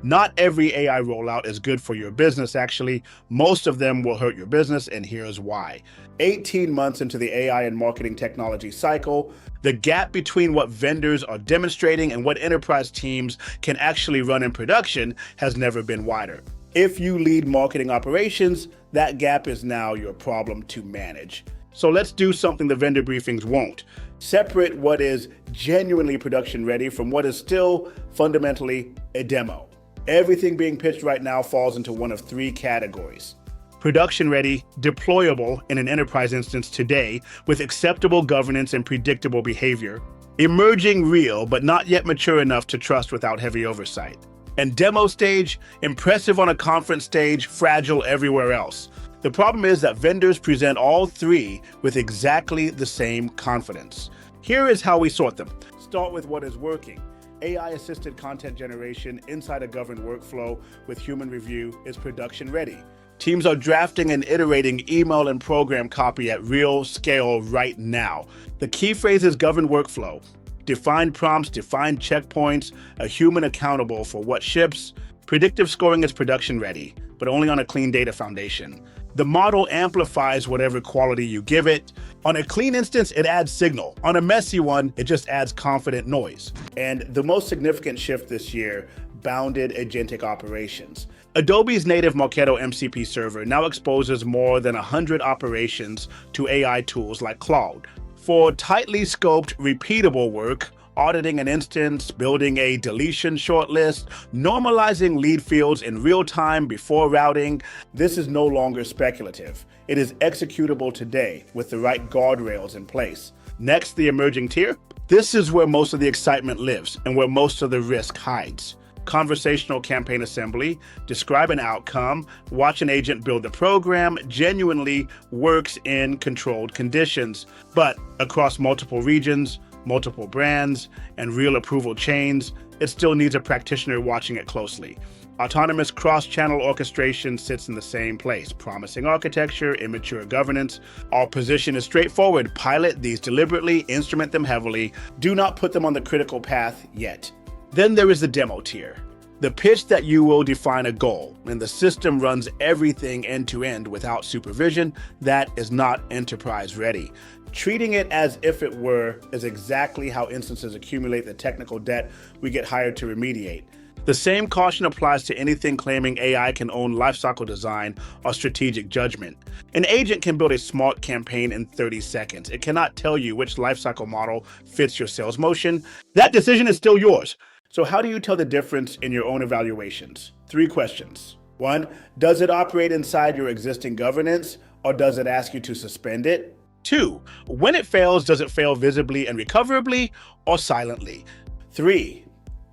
Not every AI rollout is good for your business, actually. Most of them will hurt your business, and here's why. 18 months into the AI and marketing technology cycle, the gap between what vendors are demonstrating and what enterprise teams can actually run in production has never been wider. If you lead marketing operations, that gap is now your problem to manage. So let's do something the vendor briefings won't. Separate what is genuinely production ready from what is still fundamentally a demo. Everything being pitched right now falls into one of three categories. Production ready, deployable in an enterprise instance today with acceptable governance and predictable behavior. Emerging real, but not yet mature enough to trust without heavy oversight. And demo stage, impressive on a conference stage, fragile everywhere else. The problem is that vendors present all three with exactly the same confidence. Here is how we sort them. Start with what is working. AI-assisted content generation inside a governed workflow with human review is production ready. Teams are drafting and iterating email and program copy at real scale right now. The key phrase is governed workflow. Defined prompts, defined checkpoints, a human accountable for what ships. Predictive scoring is production ready, but only on a clean data foundation. The model amplifies whatever quality you give it. On a clean instance, it adds signal. On a messy one, it just adds confident noise. And the most significant shift this year, bounded agentic operations. Adobe's native Marketo MCP server now exposes more than 100 operations to AI tools like Claude. For tightly scoped, repeatable work, auditing an instance, building a deletion shortlist, normalizing lead fields in real time before routing, this is no longer speculative. It is executable today with the right guardrails in place. Next, the emerging tier. This is where most of the excitement lives and where most of the risk hides. Conversational campaign assembly, describe an outcome, watch an agent build the program, genuinely works in controlled conditions, but across multiple regions, multiple brands, and real approval chains, it still needs a practitioner watching it closely. Autonomous cross-channel orchestration sits in the same place. Promising architecture, immature governance. Our position is straightforward. Pilot these deliberately, instrument them heavily. Do not put them on the critical path yet. Then there is the demo tier. The pitch that you will define a goal, and the system runs everything end-to-end without supervision, that is not enterprise ready. Treating it as if it were is exactly how instances accumulate the technical debt we get hired to remediate. The same caution applies to anything claiming AI can own lifecycle design or strategic judgment. An agent can build a smart campaign in 30 seconds. It cannot tell you which lifecycle model fits your sales motion. That decision is still yours. So how do you tell the difference in your own evaluations? 3 questions. 1, does it operate inside your existing governance, or does it ask you to suspend it? 2, when it fails, does it fail visibly and recoverably or silently? 3,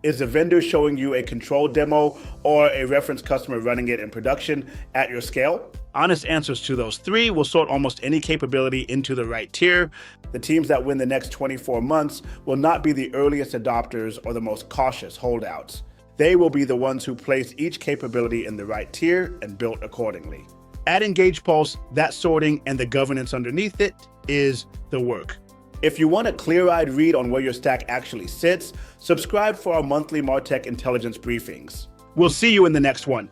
is the vendor showing you a controlled demo or a reference customer running it in production at your scale? Honest answers to those 3 will sort almost any capability into the right tier. The teams that win the next 24 months will not be the earliest adopters or the most cautious holdouts. They will be the ones who place each capability in the right tier and built accordingly. At Engage Pulse, that sorting and the governance underneath it is the work. If you want a clear-eyed read on where your stack actually sits, subscribe for our monthly MarTech intelligence briefings. We'll see you in the next one.